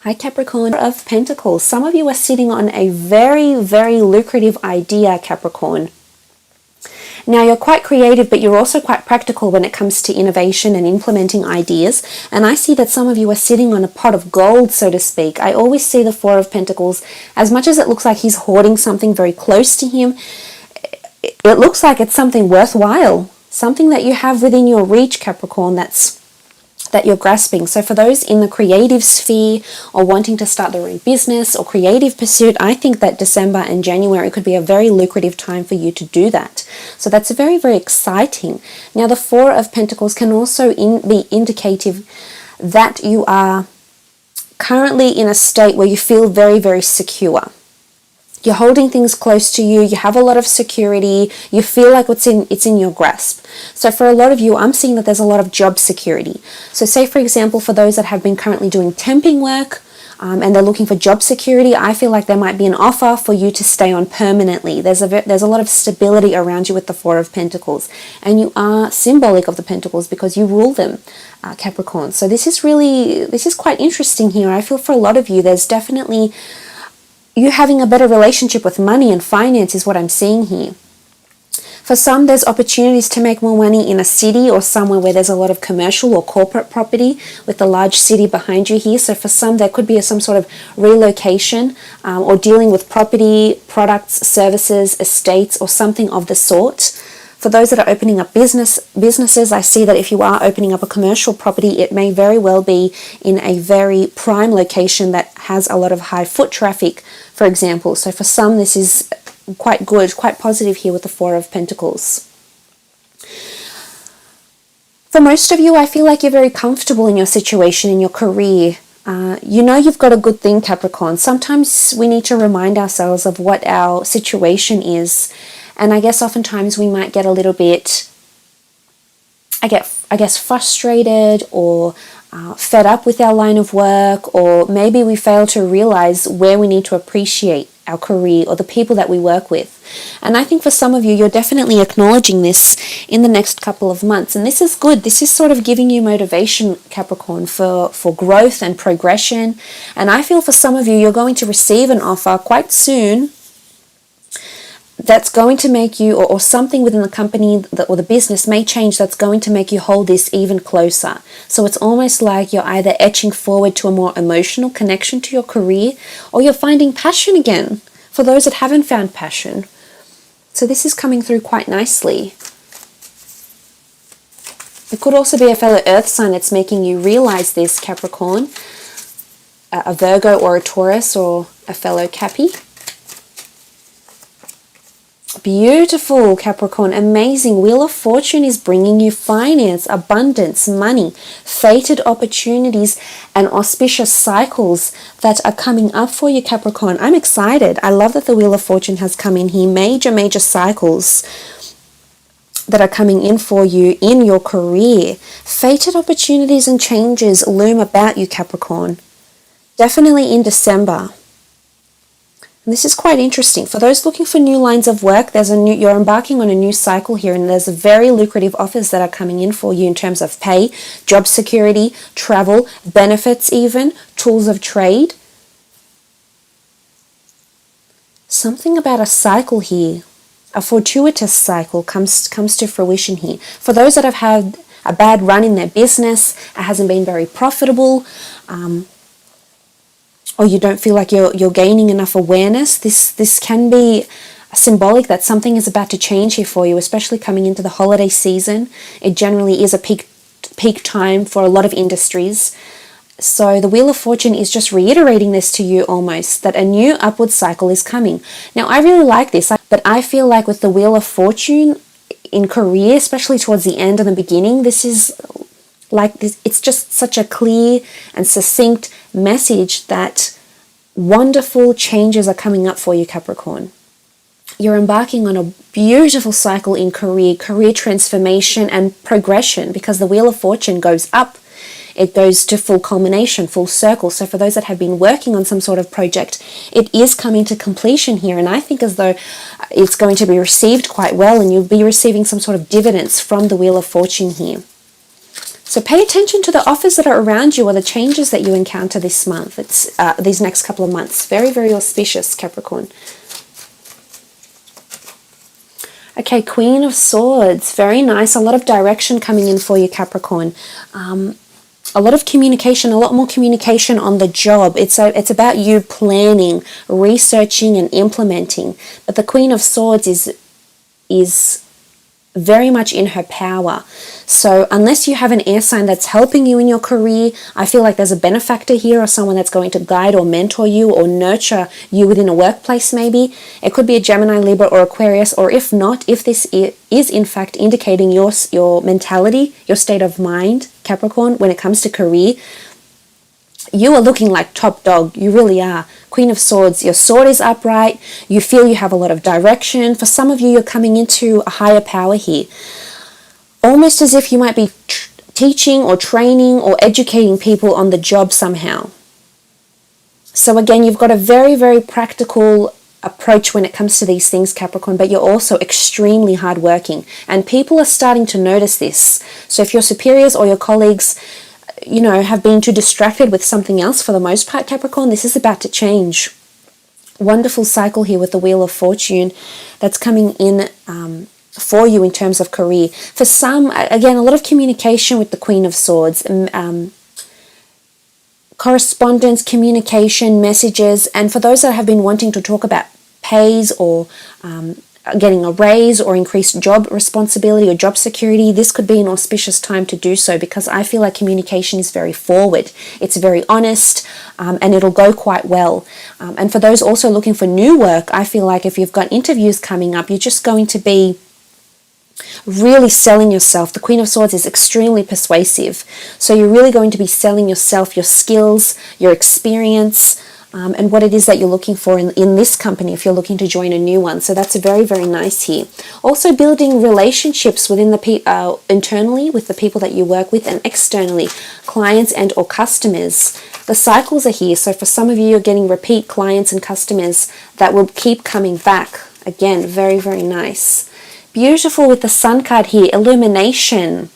Hi Capricorn of Pentacles. Some of you are sitting on a very, very lucrative idea, Capricorn. Now you're quite creative, but you're also quite practical when it comes to innovation and implementing ideas. And I see that some of you are sitting on a pot of gold, so to speak. I always see the Four of Pentacles, as much as it looks like he's hoarding something very close to him, it looks like it's something worthwhile, something that you have within your reach, Capricorn, that you're grasping. So for those in the creative sphere or wanting to start their own business or creative pursuit, I think that December and January could be a very lucrative time for you to do that. So that's very, very exciting. Now the Four of Pentacles can also be indicative that you are currently in a state where you feel very, very secure. You're holding things close to you, you have a lot of security, you feel like it's in your grasp. So for a lot of you, I'm seeing that there's a lot of job security. So say for example, for those that have been currently doing temping work and they're looking for job security, I feel like there might be an offer for you to stay on permanently. There's a lot of stability around you with the Four of Pentacles. And you are symbolic of the Pentacles because you rule them, Capricorn. So this is quite interesting here. I feel for a lot of you, there's definitely you having a better relationship with money and finance is what I'm seeing here. For some, there's opportunities to make more money in a city or somewhere where there's a lot of commercial or corporate property with a large city behind you here. So for some, there could be some sort of relocation or dealing with property, products, services, estates, or something of the sort. For those that are opening up businesses, I see that if you are opening up a commercial property, it may very well be in a very prime location that has a lot of high foot traffic, for example. So for some, this is quite good, quite positive here with the Four of Pentacles. For most of you, I feel like you're very comfortable in your situation, in your career. You know you've got a good thing, Capricorn. Sometimes we need to remind ourselves of what our situation is. And I guess oftentimes we might get a little bit, I guess, frustrated or fed up with our line of work, or maybe we fail to realize where we need to appreciate our career or the people that we work with. And I think for some of you, you're definitely acknowledging this in the next couple of months. And this is good. This is sort of giving you motivation, Capricorn, for growth and progression. And I feel for some of you, you're going to receive an offer quite soon that's going to make you, or something within the company or the business may change that's going to make you hold this even closer. So it's almost like you're either etching forward to a more emotional connection to your career, or you're finding passion again for those that haven't found passion. So this is coming through quite nicely. It could also be a fellow earth sign that's making you realize this, Capricorn, a Virgo or a Taurus or a fellow Cappy. Beautiful, Capricorn, amazing. Wheel of Fortune is bringing you finance, abundance, money, fated opportunities, and auspicious cycles that are coming up for you, Capricorn. I'm excited. I love that the Wheel of Fortune has come in here. Major cycles that are coming in for you in your career. Fated opportunities and changes loom about you, Capricorn. Definitely in December. And this is quite interesting. For those looking for new lines of work, you're embarking on a new cycle here, and there's very lucrative offers that are coming in for you in terms of pay, job security, travel, benefits even, tools of trade. Something about a cycle here, a fortuitous cycle comes to fruition here. For those that have had a bad run in their business, it hasn't been very profitable, or you don't feel like you're gaining enough awareness, this can be symbolic that something is about to change here for you, especially coming into the holiday season. It generally is a peak time for a lot of industries. So the Wheel of Fortune is just reiterating this to you almost, that a new upward cycle is coming. Now, I really like this, but I feel like with the Wheel of Fortune in career, especially towards the end and the beginning, this is like this. It's just such a clear and succinct message that wonderful changes are coming up for you, Capricorn. You're embarking on a beautiful cycle in career transformation and progression, because the Wheel of Fortune goes up. It goes to full culmination, full circle. So for those that have been working on some sort of project, it is coming to completion here. And I think as though it's going to be received quite well, and you'll be receiving some sort of dividends from the Wheel of Fortune here. So pay attention to the offers that are around you or the changes that you encounter this month. It's these next couple of months. Very, very auspicious, Capricorn. Okay, Queen of Swords. Very nice. A lot of direction coming in for you, Capricorn. A lot of communication, a lot more communication on the job. It's about you planning, researching, and implementing. But the Queen of Swords is very much in her power. So unless you have an air sign that's helping you in your career, I feel like there's a benefactor here or someone that's going to guide or mentor you or nurture you within a workplace maybe. It could be a Gemini, Libra, or Aquarius, or if not, if this is in fact indicating your mentality, your state of mind, Capricorn, when it comes to career, you are looking like top dog. You really are. Queen of Swords, your sword is upright. You feel you have a lot of direction. For some of you, you're coming into a higher power here. Almost as if you might be teaching or training or educating people on the job somehow. So again, you've got a very, very practical approach when it comes to these things, Capricorn, but you're also extremely hardworking. And people are starting to notice this. So if your superiors or your colleagues, you know, have been too distracted with something else for the most part, Capricorn, this is about to change. Wonderful cycle here with the Wheel of Fortune that's coming in for you in terms of career. For some, again, a lot of communication with the Queen of Swords, correspondence, communication, messages, and for those that have been wanting to talk about pays or getting a raise or increased job responsibility or job security, this could be an auspicious time to do so, because I feel like communication is very forward. It's very honest, and it'll go quite well. And for those also looking for new work, I feel like if you've got interviews coming up, you're just going to be really selling yourself. The Queen of Swords is extremely persuasive. So you're really going to be selling yourself, your skills, your experience, and what it is that you're looking for in this company if you're looking to join a new one. So that's very, very nice here. Also building relationships within the internally with the people that you work with, and externally, clients and or customers. The cycles are here. So for some of you, you're getting repeat clients and customers that will keep coming back. Again, very, very nice. Beautiful with the Sun card here, illumination.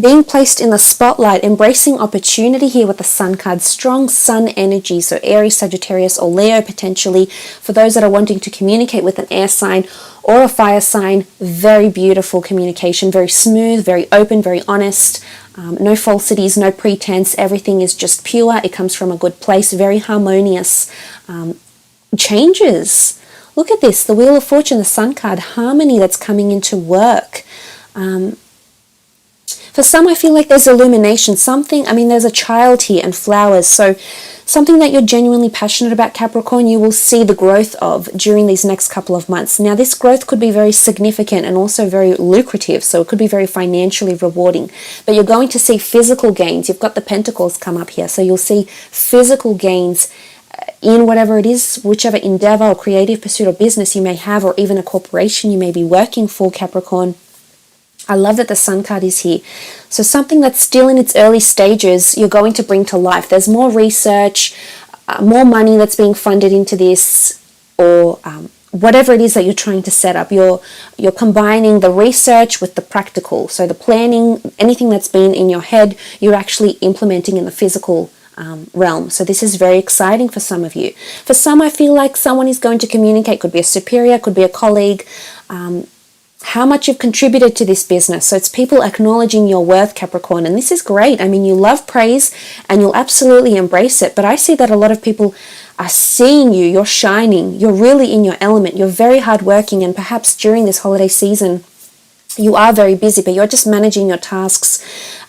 Being placed in the spotlight, embracing opportunity here with the Sun card, strong Sun energy, so Aries, Sagittarius, or Leo potentially. For those that are wanting to communicate with an air sign or a fire sign, very beautiful communication, very smooth, very open, very honest, no falsities, no pretense, everything is just pure, it comes from a good place, very harmonious. Changes. Look at this, the Wheel of Fortune, the Sun card, harmony that's coming into work. For some, I feel like there's illumination, something, there's a child here and flowers. So something that you're genuinely passionate about, Capricorn, you will see the growth of during these next couple of months. Now, this growth could be very significant and also very lucrative. So it could be very financially rewarding. But you're going to see physical gains. You've got the Pentacles come up here. So you'll see physical gains in whatever it is, whichever endeavor or creative pursuit or business you may have, or even a corporation you may be working for, Capricorn. I love that the Sun card is here. So something that's still in its early stages, you're going to bring to life. There's more research, more money that's being funded into this, or whatever it is that you're trying to set up. You're combining the research with the practical. So the planning, anything that's been in your head, you're actually implementing in the physical realm. So this is very exciting for some of you. For some, I feel like someone is going to communicate, could be a superior, could be a colleague, how much you've contributed to this business. So it's people acknowledging your worth, Capricorn, and this is great. You love praise and you'll absolutely embrace it, but I see that a lot of people are seeing you, you're shining, you're really in your element, you're very hardworking, and perhaps during this holiday season you are very busy, but you're just managing your tasks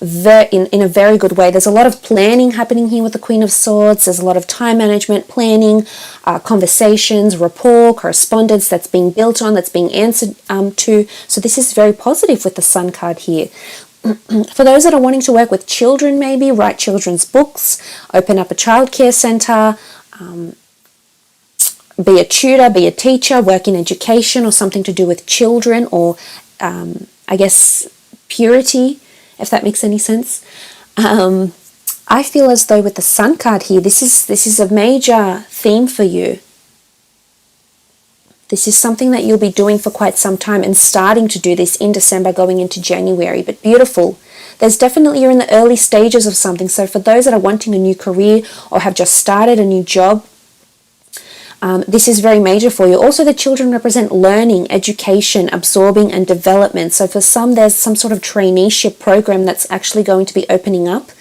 in a very good way. There's a lot of planning happening here with the Queen of Swords. There's a lot of time management, planning, conversations, rapport, correspondence that's being built on, that's being answered to. So this is very positive with the Sun card here. For those that are wanting to work with children, maybe write children's books, open up a childcare center, be a tutor, be a teacher, work in education or something to do with children, or I guess purity, if that makes any sense. I feel as though with the Sun card here, this is a major theme for you. This is something that you'll be doing for quite some time, and starting to do this in December going into January. But beautiful. There's definitely, you're in the early stages of something. So for those that are wanting a new career or have just started a new job, this is very major for you. Also, the children represent learning, education, absorbing, and development. So for some, there's some sort of traineeship program that's actually going to be opening up.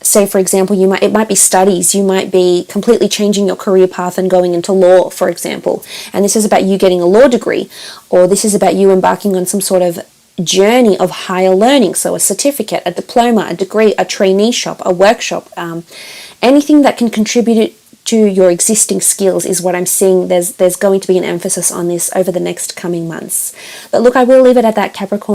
Say, for example, it might be studies. You might be completely changing your career path and going into law, for example. And this is about you getting a law degree, or this is about you embarking on some sort of journey of higher learning. So a certificate, a diploma, a degree, a traineeship, a workshop, anything that can contribute to your existing skills is what I'm seeing. There's going to be an emphasis on this over the next coming months. But look, I will leave it at that, Capricorn.